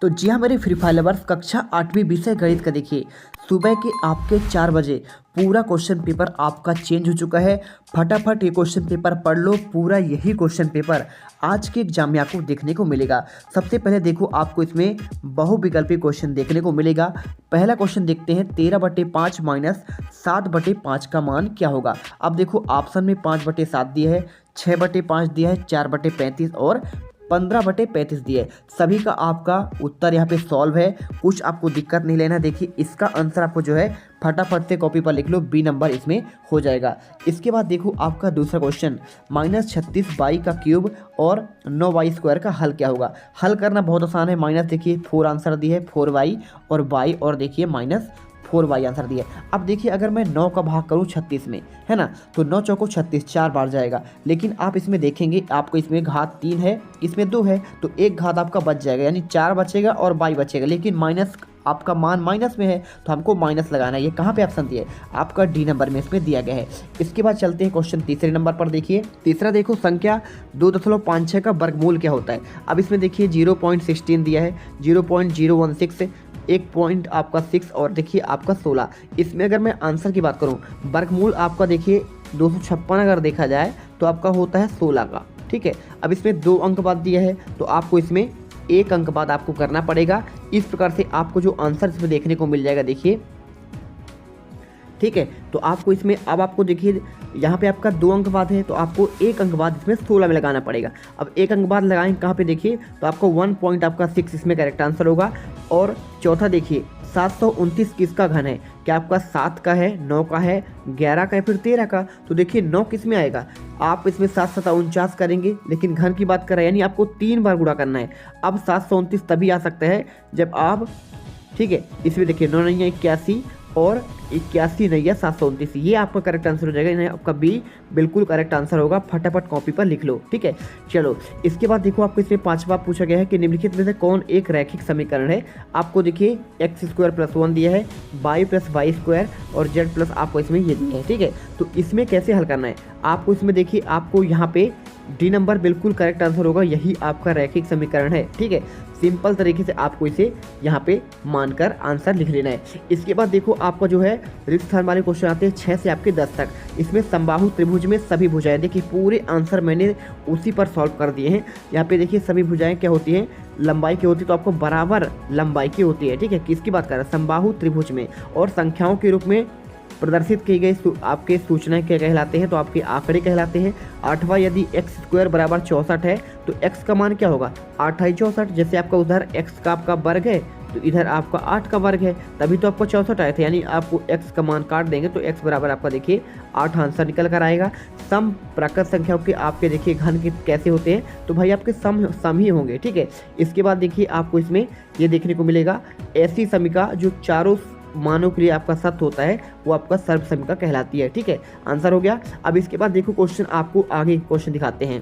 तो जी हाँ मेरे फ्री फायर लवर्स, कक्षा 8वीं विषय गणित का देखिए सुबह के आपके 4 बजे पूरा क्वेश्चन पेपर आपका चेंज हो चुका है। फटाफट ये क्वेश्चन पेपर पढ़ लो। पूरा यही क्वेश्चन पेपर आज के एग्जाम में आपको देखने को मिलेगा। सबसे पहले देखो, आपको इसमें बहुविकल्पी क्वेश्चन देखने को मिलेगा। पहला क्वेश्चन देखते हैं, 13/5 माइनस 7/5 का मान क्या होगा। अब देखो ऑप्शन में 5/7 दिया है, 6/5 दिया है, 4/35 और 15/35 दिए। सभी का आपका उत्तर यहाँ पे सॉल्व है, कुछ आपको दिक्कत नहीं लेना। देखिए इसका आंसर आपको जो है फटाफट से कॉपी पर लिख लो, बी नंबर इसमें हो जाएगा। इसके बाद देखो आपका दूसरा क्वेश्चन, -36y का क्यूब और 9y² का हल क्या होगा। हल करना बहुत आसान है। माइनस देखिए 4 आंसर दिए है, 4y और y, और देखिए -4y आंसर दिया। अब देखिए अगर मैं 9 का भाग करूँ 36 में, है ना, तो 9 चौको 36 4 बार जाएगा। लेकिन आप इसमें देखेंगे आपको इसमें घात 3 है, इसमें 2 है, तो एक घात आपका बच जाएगा, यानी 4 बचेगा और y बचेगा। लेकिन माइनस आपका मान माइनस में है तो हमको माइनस लगाना है। ये कहाँ पे ऑप्शन दिया है आपका डी नंबर में इसमें दिया गया है। इसके बाद चलते हैं क्वेश्चन तीसरे नंबर पर। देखिए तीसरा देखो, संख्या 2.56 का वर्गमूल क्या होता है। अब इसमें देखिए 0.16 दिया है, 0.016, 1 पॉइंट आपका 6 और देखिए आपका 16। इसमें अगर मैं आंसर की बात करूं, वर्गमूल आपका देखिए 256 अगर देखा जाए तो आपका होता है 16 का, ठीक है। अब इसमें 2 अंक बाद दिया है तो आपको इसमें 1 अंक बाद आपको करना पड़ेगा। इस प्रकार से आपको जो आंसर इसमें देखने को मिल जाएगा, देखिए ठीक है। तो आपको इसमें अब आपको देखिए यहाँ पे आपका 2 अंक बाद है तो आपको 1 अंक बाद इसमें 16 में लगाना पड़ेगा। अब 1 अंक बाद लगाएंगे कहाँ पे, देखिए तो आपको 1 पॉइंट आपका 6 इसमें करेक्ट आंसर होगा। और चौथा देखिए 729 किसका घन है, क्या आपका 7 का है, 9 का है, 11 का है, फिर 13 का। तो देखिए 9 किस में आएगा, आप इसमें 7 7 49 करेंगे, लेकिन घन की बात कर रहे हैं यानी आपको 3 बार गुणा करना है। अब 729 तभी आ सकता है जब आप, ठीक है, इसमें देखिए 9 नहीं है 81 और 81 नहीं है 729, ये आपका करेक्ट आंसर हो जाएगा। यानी आपका बी बिल्कुल करेक्ट आंसर होगा। फटाफट कॉपी पर लिख लो, ठीक है। चलो इसके बाद देखो आपको इसमें 5वां पूछा गया है कि निम्नलिखित में से कौन एक रैखिक समीकरण है। आपको देखिए x² + 1 दिया है, y + y² और z+ आपको इसमें ये दिया है, ठीक है। तो इसमें कैसे हल करना है आपको, इसमें देखिए आपको यहाँ पे डी नंबर बिल्कुल करेक्ट आंसर होगा, यही आपका रैखिक समीकरण है, ठीक है। सिंपल तरीके से आपको इसे यहाँ पे मानकर आंसर लिख लेना है। इसके बाद देखो आपका जो है रिक्त स्थान वाले क्वेश्चन आते हैं 6 से आपके 10 तक। इसमें समबाहु त्रिभुज में सभी भुजाएं, देखिए पूरे आंसर मैंने उसी पर सॉल्व कर दिए हैं। यहाँ पे देखिए सभी भुजाएं क्या होती हैं, लंबाई की होती है, तो आपको बराबर लंबाई की होती है, ठीक है। किसकी बात कर रहे हैं, समबाहु त्रिभुज में, और संख्याओं के रूप में प्रदर्शित की गई आपके सूचनाएं क्या कहलाते हैं, तो आपके आंकड़े कहलाते हैं। 8वां, यदि x² = 64 है तो x का मान क्या होगा, 8 × 64। जैसे आपका उधर x का आपका वर्ग है तो इधर आपका 8 का वर्ग है, तभी तो आपको 64 आए थे। यानी आपको x का मान काट देंगे तो x बराबर आपका देखिए 8 आंसर निकल कर आएगा। सम प्राकृत संख्याओं के आपके देखिए घन के कैसे होते हैं, तो भाई आपके सम ही होंगे, ठीक है। इसके बाद देखिए आपको इसमें ये देखने को मिलेगा, ऐसी समीका जो चारों मानों के लिए आपका सत्य होता है वो आपका सर्व समीका कहलाती है, ठीक है। आंसर हो गया। अब इसके बाद देखो क्वेश्चन, आपको आगे क्वेश्चन दिखाते हैं।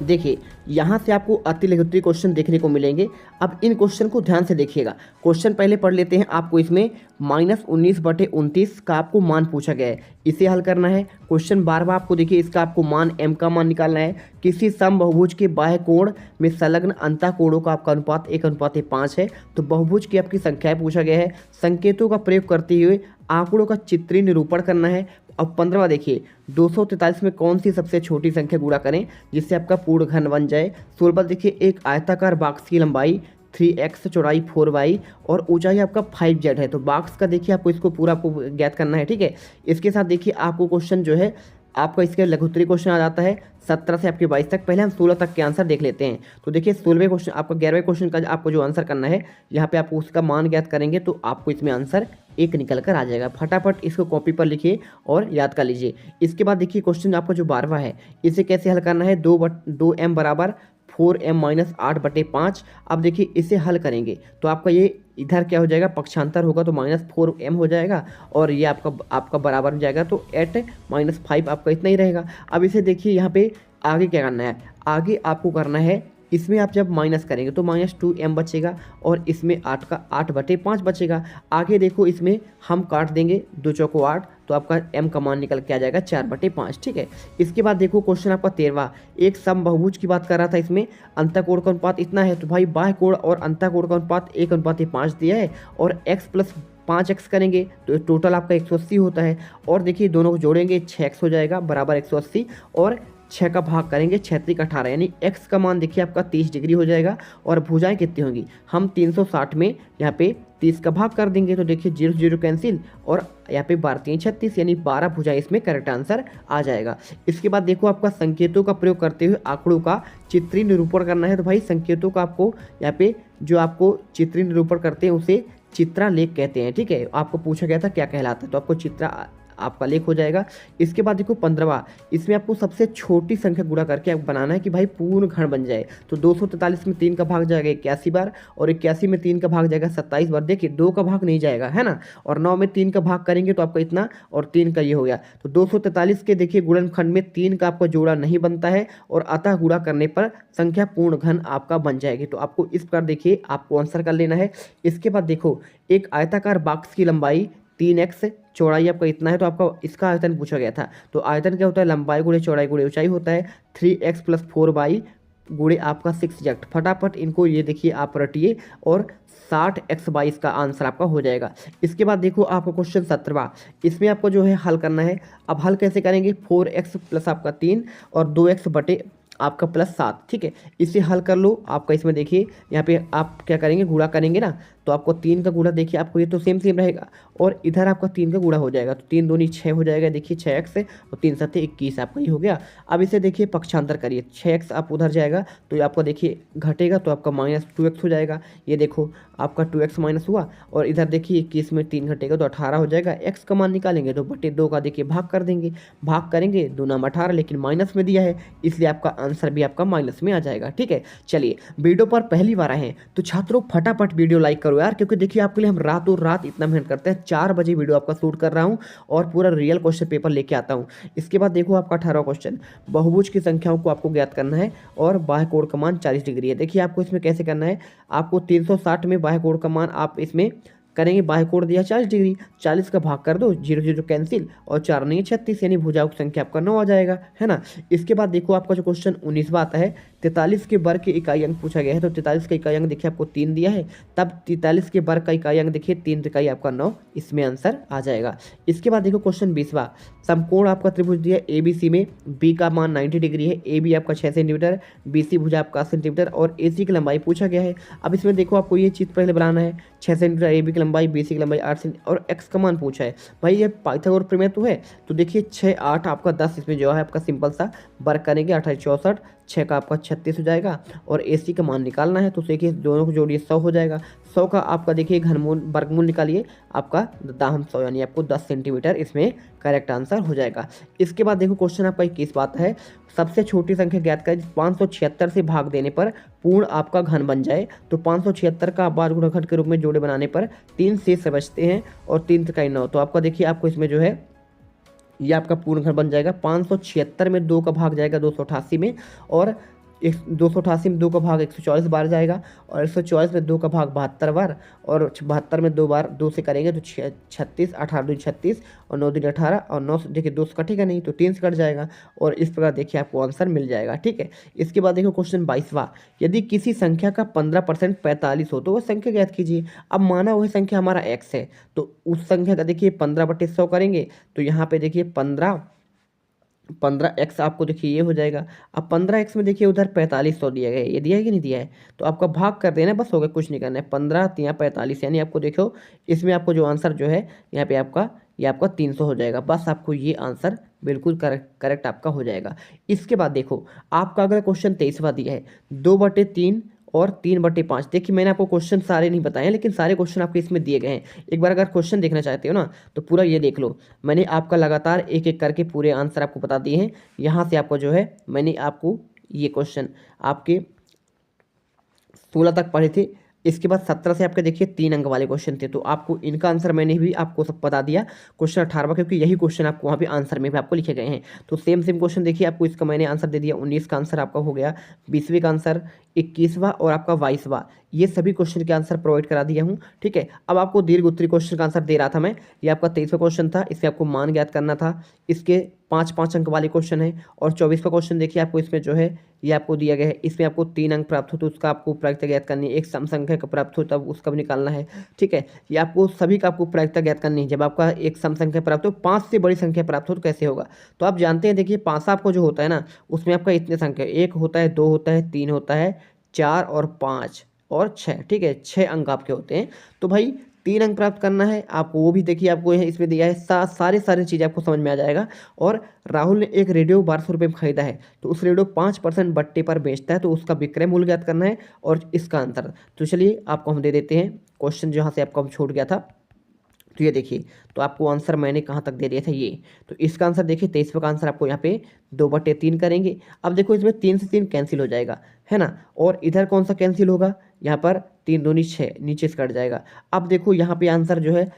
देखिए यहाँ से आपको अतिलघुत्तरीय क्वेश्चन देखने को मिलेंगे। अब इन क्वेश्चन को ध्यान से देखिएगा। क्वेश्चन पहले पढ़ लेते हैं। आपको इसमें -19/29 का आपको मान पूछा गया है, इसे हल करना है। क्वेश्चन 12वां आपको देखिए, इसका आपको मान m का मान निकालना है। किसी समबहुभुज के बाह्य कोण में संलग्न अंतःकोणों का आपका अनुपात 1:5 है। तो बहुभुज की आपकी संख्याएं पूछा गया है। संकेतों का प्रयोग करते हुए आंकड़ों का चित्रीय निरूपण करना है। अब 15वां देखिए, 243 में कौन सी सबसे छोटी संख्या गुणा करें जिससे आपका पूर्ण घन बन जाए। 16वां देखिए, एक आयताकार बॉक्स की लंबाई 3x, चौड़ाई 4y और ऊंचाई आपका 5z है। तो बॉक्स का देखिए आपको इसको पूरा आपको ज्ञात करना है, ठीक है। इसके साथ देखिए आपको क्वेश्चन जो है आपका इसके लघुत्तरीय क्वेश्चन आ जाता है 17 से आपके 22 तक। पहले हम 16 तक के आंसर देख लेते हैं। तो देखिए 16वें क्वेश्चन, आपका 11वें क्वेश्चन का आपको जो आंसर करना है, यहाँ पे आपको उसका मान ज्ञात करेंगे तो आपको इसमें आंसर 1 निकल कर आ जाएगा। फटाफट इसको कॉपी पर लिखिए और याद कर लीजिए। इसके बाद देखिए क्वेश्चन आपका जो 12वां है, इसे कैसे हल करना है। 2m = 4m - 8/5। अब देखिए इसे हल करेंगे तो आपका ये इधर क्या हो जाएगा, पक्षांतर होगा तो -4m हो जाएगा, और ये आपका बराबर हो जाएगा तो 8 - 5 आपका इतना ही रहेगा। अब इसे देखिए यहाँ पे आगे क्या करना है, आगे आपको करना है इसमें आप जब माइनस करेंगे तो -2m बचेगा और इसमें 8/5 बचेगा। आगे देखो इसमें हम काट देंगे 2 चौको 8, तो आपका m का मान निकल के आ जाएगा 4/5। ठीक है। इसके बाद देखो क्वेश्चन आपका 13वां, एक समबाहुभुज की बात कर रहा था। इसमें अंतःकोण का अनुपात इतना है, तो भाई बाह्य कोण और अंतःकोण का अनुपात 1:5 दिया है और x + 5x करेंगे तो टोटल आपका 180 होता है। और देखिए दोनों को जोड़ेंगे 6x हो जाएगा बराबर 180 और 6 का भाग करेंगे 6 × 18, यानी x का मान देखिए आपका 30 डिग्री हो जाएगा। और भुजाएं कितनी होंगी, हम 360 में यहाँ पे 30 का भाग कर देंगे तो देखिए 0 0 कैंसिल और यहाँ पे 12 × 3 = 36, यानी 12 भुजाएं इसमें करेक्ट आंसर आ जाएगा। इसके बाद देखो आपका संकेतों का प्रयोग करते हुए आंकड़ों का चित्रीय निरूपण करना है। तो भाई संकेतों का आपको यहाँ पे जो आपको चित्रीय निरूपण करते हैं उसे चित्रालेख कहते हैं। ठीक है। आपको पूछा गया था क्या कहलाता है, तो आपको आपका लेख हो जाएगा। इसके बाद देखो 15वां, इसमें आपको सबसे छोटी संख्या गुणा करके आप बनाना है कि भाई पूर्ण घन बन जाए। तो 243 में 3 का भाग जाएगा 81 बार और 81 में 3 का भाग जाएगा 27 बार। देखिए 2 का भाग नहीं जाएगा, है ना। और 9 में 3 का भाग करेंगे तो आपका इतना और 3 का ये हो गया। तो 243 के देखिए गुणनखंड में 3 का आपका जोड़ा नहीं बनता है और अतः गुणा करने पर संख्या पूर्ण घन आपका बन जाएगी। तो आपको इस प्रकार देखिए आपको आंसर कर लेना है। इसके बाद देखो एक आयताकार बॉक्स की लंबाई 3x, चौड़ाई आपका इतना है, तो आपका इसका आयतन पूछा गया था। तो आयतन क्या होता है, लंबाई गुणे चौड़ाई गुणे ऊंचाई होता है। 3x + 4y गुणे आपका 6z। फटाफट इनको ये देखिए आप रटिए और 60x/22 का आंसर आपका हो जाएगा। इसके बाद देखो आपका क्वेश्चन 17वां, इसमें आपको जो है हल करना है। अब हल कैसे करेंगे, 4x + आपका 3 और 2x बटे आपका +7। ठीक है। इसे हल कर लो। आपका इसमें देखिए यहाँ पे आप क्या करेंगे, गुणा करेंगे ना, तो आपको 3 का गुणा देखिए आपको ये तो सेम रहेगा और इधर आपका 3 का गुणा हो जाएगा। तो 3 दूनी 6 हो जाएगा, देखिए 6x और 3 7 21 आपका ये हो गया। अब इसे देखिए पक्षांतर करिए, 6x आप उधर जाएगा तो आपका देखिए घटेगा तो आपका -2x हो जाएगा। ये देखो आपका 2x माइनस हुआ और इधर देखिए 21 में 3 घटेगा तो 18 हो जाएगा। x का मान निकालेंगे तो बटे 2 का देखिए भाग कर देंगे, भाग करेंगे 2 9 18, लेकिन माइनस में दिया है इसलिए आपका आंसर भी आपका माइनस में आ जाएगा। ठीक है। चलिए वीडियो पर पहली बार आए हैं तो छात्रों फटाफट वीडियो लाइक करो यार, क्योंकि देखिए आपके लिए हम रातों रात इतना मेहनत करते हैं। 4 बजे वीडियो आपका शूट कर रहा हूं और पूरा रियल क्वेश्चन पेपर लेके आता हूं। इसके बाद देखो आपका 18वां क्वेश्चन, बहुभुज की संख्याओं को आपको ज्ञात करना है और बाह्य कोण का मान 40 डिग्री है। देखिए आपको इसमें कैसे करना है, आपको 360 में बाह्य कोण का मान आप इसमें करेंगे, बाह्य कोण दिया 40 डिग्री, 40 का भाग कर दो, 0 0 कैंसिल और 4 नहीं 36, यानी भुजाओं की संख्या आपका 9 आ जाएगा, है ना। इसके बाद देखो आपका जो क्वेश्चन 19वां आता है, 43 के वर्ग के इकाई अंक पूछा गया है। तो 43 का इकाई अंक देखिए आपको 3 दिया है, तब 43 के वर्ग का इकाई अंक देखिए 3 इकाई आपका 9, इसमें आंसर आ जाएगा। इसके बाद देखो क्वेश्चन 20वां, समकोण आपका त्रिभुज दिया है ABC में, B का मान 90 डिग्री है, AB आपका 6 सेंटीमीटर, BC भुजा आपका 8 सेंटीमीटर और AC की लंबाई पूछा गया है। अब इसमें देखो आपको ये चित्र पहले बनाना है, 6 सेंटीमीटर AB की लंबाई, BC की लंबाई 8 सेंटीमीटर और x का मान पूछा है। भाई ये पाइथागोरस प्रमेय तो है, तो देखिए 6 8 आपका 10, इसमें जो है आपका सिंपल सा वर्ग करेंगे 28 64, 6 का आपका 36 हो जाएगा और AC का मान निकालना है। तो देखिए दोनों को जोड़िए 100 हो जाएगा, 100 का आपका देखिए घनमूल वर्गमूल निकालिए, आपका दाहम 100 यानी आपको 10 सेंटीमीटर इसमें करेक्ट आंसर हो जाएगा। इसके बाद देखो क्वेश्चन आपका 21 बात है, सबसे छोटी संख्या ज्ञात करें 576 से भाग देने पर पूर्ण आपका घन बन जाए। तो 576 का आप बार गुणनखंड के रूप में जोड़े बनाने पर 3 शेष बचते हैं और 3 3 9, तो आपका देखिए आपको इसमें जो है ये आपका पूर्ण घन बन जाएगा। 576 में 2 का भाग जाएगा 288 में और 288 में 2 का भाग 144 बार जाएगा और 144 में 2 का भाग 72 बार और 72 में 2 बार 2 से करेंगे तो 36, 18 दूनी 36 और 9 दूनी 18 और 9 से देखिए 2 से कटेगा नहीं तो 3 से कट जाएगा और इस प्रकार देखिए आपको आंसर मिल जाएगा। ठीक है। इसके बाद देखो क्वेश्चन 22वां, यदि किसी संख्या का 15% 45 हो तो वह संख्या ज्ञात कीजिए। अब माना वह संख्या हमारा x है तो उस संख्या का देखिए 15/100 करेंगे तो यहाँ पे देखिए 15x आपको देखिए ये हो जाएगा। अब 15x में देखिए उधर 4500 दिया गया है, ये दिया है कि नहीं दिया है, तो आपका भाग कर देना बस, हो गया, कुछ नहीं करना है। 15 3 45, यानी आपको देखो इसमें आपको जो आंसर जो है यहाँ पे आपका ये आपका 300 हो जाएगा। बस आपको ये आंसर बिल्कुल करेक्ट आपका हो जाएगा। इसके बाद देखो आपका अगला क्वेश्चन 23वां दिया है, 2/3 और 3/5। देखिए मैंने आपको क्वेश्चन सारे नहीं बताए हैं, लेकिन सारे क्वेश्चन आपके इसमें दिए गए हैं। एक बार अगर क्वेश्चन देखना चाहते हो ना तो पूरा ये देख लो, मैंने आपका लगातार एक एक करके पूरे आंसर आपको बता दिए हैं। यहाँ से आपको जो है मैंने आपको ये क्वेश्चन आपके 16 तक पढ़े थे, इसके बाद 17 से आपके देखिए 3 अंक वाले क्वेश्चन थे, तो आपको इनका आंसर मैंने भी आपको सब बता दिया। क्वेश्चन 18वां, क्योंकि यही क्वेश्चन आपको वहाँ पे आंसर में भी आपको लिखे गए हैं। तो सेम सेम क्वेश्चन देखिए, आपको इसका मैंने आंसर दे दिया। 19 का आंसर आपका हो गया, 20वीं का आंसर, 21वां और आपका 22वां, ये सभी क्वेश्चन के आंसर प्रोवाइड करा दिया हूँ। ठीक है, अब आपको दीर्घ उत्तरी क्वेश्चन का आंसर दे रहा था मैं। ये आपका 23वां क्वेश्चन था, इससे आपको मान ज्ञात करना था। इसके 5-5 अंक वाले क्वेश्चन है। और 24वां क्वेश्चन देखिए, आपको इसमें जो है ये आपको दिया गया है, इसमें आपको 3 अंक प्राप्त हो तो उसका आपको प्रायिकता ज्ञात करनी है। एक सम संख्या का प्राप्त हो तब उसका भी निकालना है। ठीक है, ये आपको सभी का आपको प्रायिकता ज्ञात करनी है। जब आपका एक सम संख्या प्राप्त हो, 5 से बड़ी संख्या प्राप्त हो तो कैसे होगा, तो आप जानते हैं। देखिए 5 आपको जो होता है ना, उसमें आपका इतने संख्या, 1 होता है, 2 होता है, 3 होता है, 4 और 5 और 6। ठीक है, 6 अंक आपके होते हैं। तो भाई 3 अंक प्राप्त करना है आपको, वो भी देखिए आपको इसमें दिया है। सारी चीज़ें आपको समझ में आ जाएगा। और राहुल ने एक रेडियो 1200 रुपये में खरीदा है, तो उस रेडियो 5% बट्टे पर बेचता है, तो उसका विक्रय मूल्य ज्ञात करना है और इसका आंसर। तो चलिए आपको हम दे देते हैं क्वेश्चन जहाँ से आपको हम छूट गया था। तो ये देखिए, तो आपको आंसर मैंने कहाँ तक दे दिया था ये। तो इसका आंसर देखिए 23वां का आंसर आपको यहाँ पे 2/3 करेंगे। अब देखो इसमें 3 से 3 कैंसिल हो जाएगा, है ना। और इधर कौन सा कैंसिल होगा, यहाँ पर 3 दूनी 6, नीचे से कट जाएगा। अब देखो यहाँ पे आंसर जो है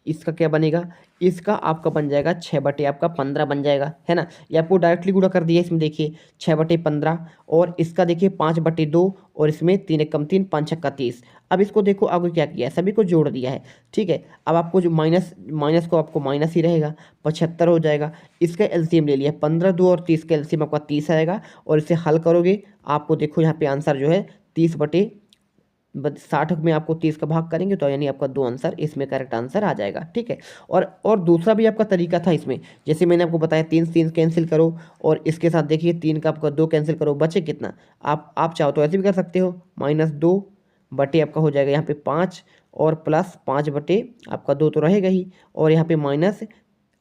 इसका क्या बनेगा, इसका आपका बन जाएगा 6/15 बन जाएगा, है ना। ये आपको डायरेक्टली गुणा कर दिया इसमें देखिए 6/15। और इसका देखिए 5/2 और इसमें 3 एक कम 3, 5 छक्का 30। अब इसको देखो आगे क्या किया है, सभी को जोड़ दिया है। ठीक है, अब आपको जो माइनस को आपको माइनस ही रहेगा, 75 हो जाएगा। इसका एलसीएम ले लिया, 15, 2 और 30 का एलसीएम आपका 30 आएगा। और इसे हल करोगे आपको देखो यहाँ पे आंसर जो है 30/60 में आपको 30 का भाग करेंगे तो यानी आपका 2 आंसर इसमें करेक्ट आंसर आ जाएगा। ठीक है, और दूसरा भी आपका तरीका था इसमें, जैसे मैंने आपको बताया 3 से 3 कैंसिल करो और इसके साथ देखिए 3 का आपका 2 कैंसिल करो, बचे कितना। आप चाहो तो ऐसे भी कर सकते हो, -2 बटे आपका हो जाएगा यहाँ पे 5 और प्लस 5 बटे आपका 2 तो रहेगा ही, और यहाँ पे माइनस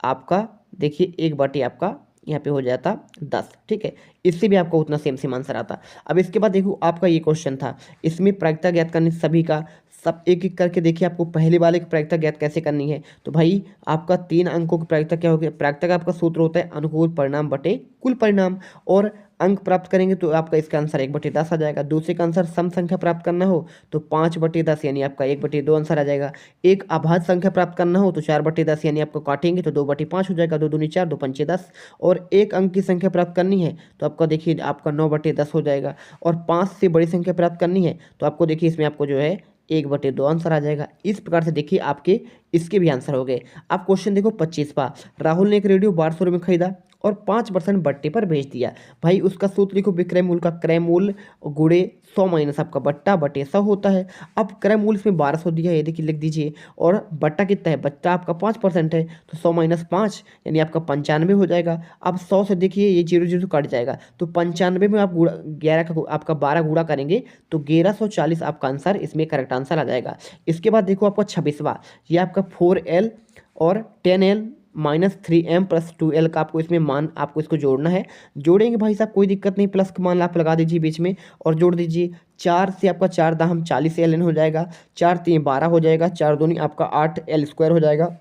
आपका देखिए 1 बटे आपका यहाँ पे हो जाता 10। ठीक है, इससे भी आपको उतना सेम आंसर आता। अब इसके बाद देखो आपका ये क्वेश्चन था, इसमें प्रायिकता ज्ञात करनी सभी का, सब एक एक करके देखिए आपको पहले वाले की प्रायिकता ज्ञात कैसे करनी है। तो भाई आपका 3 अंकों की प्रायिकता क्या होगी, प्रायिकता का आपका सूत्र होता है अनुकूल परिणाम बटे कुल परिणाम। और अंक प्राप्त करेंगे तो आपका इसका आंसर 1/10 आ जाएगा। दूसरे का आंसर सम संख्या प्राप्त करना हो तो 5/10 यानी आपका 1/2 आंसर आ जाएगा। एक अभाज्य संख्या प्राप्त करना हो तो 4/10 यानी आपको काटेंगे तो 2/5 हो जाएगा, 2 दूनी 4, 2 पंचे 10। और एक अंक की संख्या प्राप्त करनी है तो आपका देखिए आपका 9/10 हो जाएगा। और 5 से बड़ी संख्या प्राप्त करनी है तो आपको देखिए इसमें आपको जो है 1/2 आंसर आ जाएगा। इस प्रकार से देखिए आपके इसके भी आंसर हो गए। आप क्वेश्चन देखो 25वां, राहुल ने एक रेडियो 1200 में खरीदा और 5% बट्टे पर बेच दिया। भाई उसका सूत्र लिखो, विक्रय मूल्य का क्रय मूल्य गुणे 100 माइनस आपका बट्टा बटे 100 होता है। अब क्रय मूल्य इसमें 1200 दिया है, ये देखिए लिख दीजिए। और बट्टा कितना है, बट्टा आपका 5% है तो 100 माइनस 5 यानी आपका 95 हो जाएगा। अब 100 से देखिए ये 0 0 कट जाएगा, तो 95 में आप 11 का आपका 12 गुणा करेंगे तो 1140 आपका आंसर इसमें करेक्ट आंसर आ जाएगा। इसके बाद देखो आपका 26वां, ये आपका 4L और 10L -3M + 2L का आपको इसमें मान आपको इसको जोड़ना है। जोड़ेंगे भाई साहब कोई दिक्कत नहीं, प्लस का मान आप लगा दीजिए बीच में और जोड़ दीजिए। 4 से आपका 4 दाम 40 LN हो जाएगा, 4 3 12 हो जाएगा, 4 दूनी आपका 8L² हो जाएगा।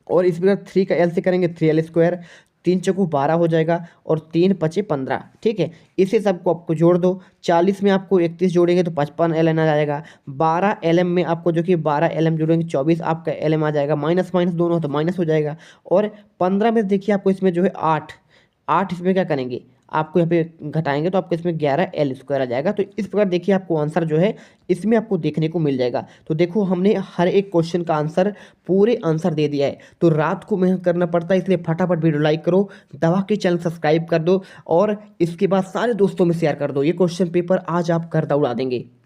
और इस प्रकार 3 का L से करेंगे 3L², 3 चौको 12 हो जाएगा और 3 पचे 15। ठीक है, इसे सबको आपको जोड़ दो। 40 में आपको 31 जोड़ेंगे तो 55 LN आ जाएगा। 12 LM में आपको जो कि 12 LM जोड़ेंगे 24 आपका LM आ जाएगा। माइनस माइनस दोनों तो माइनस हो जाएगा। और 15 में देखिए आपको इसमें जो है 8 इसमें क्या करेंगे, आपको यहाँ पे घटाएंगे तो आपको इसमें 11L² आ जाएगा। तो इस प्रकार देखिए आपको आंसर जो है इसमें आपको देखने को मिल जाएगा। तो देखो हमने हर एक क्वेश्चन का आंसर पूरे आंसर दे दिया है। तो रात को मेहनत करना पड़ता है, इसलिए फटाफट वीडियो लाइक करो, दबा के चैनल सब्सक्राइब कर दो और इसके बाद सारे दोस्तों में शेयर कर दो। ये क्वेश्चन पेपर आज आप घर दौड़ा देंगे।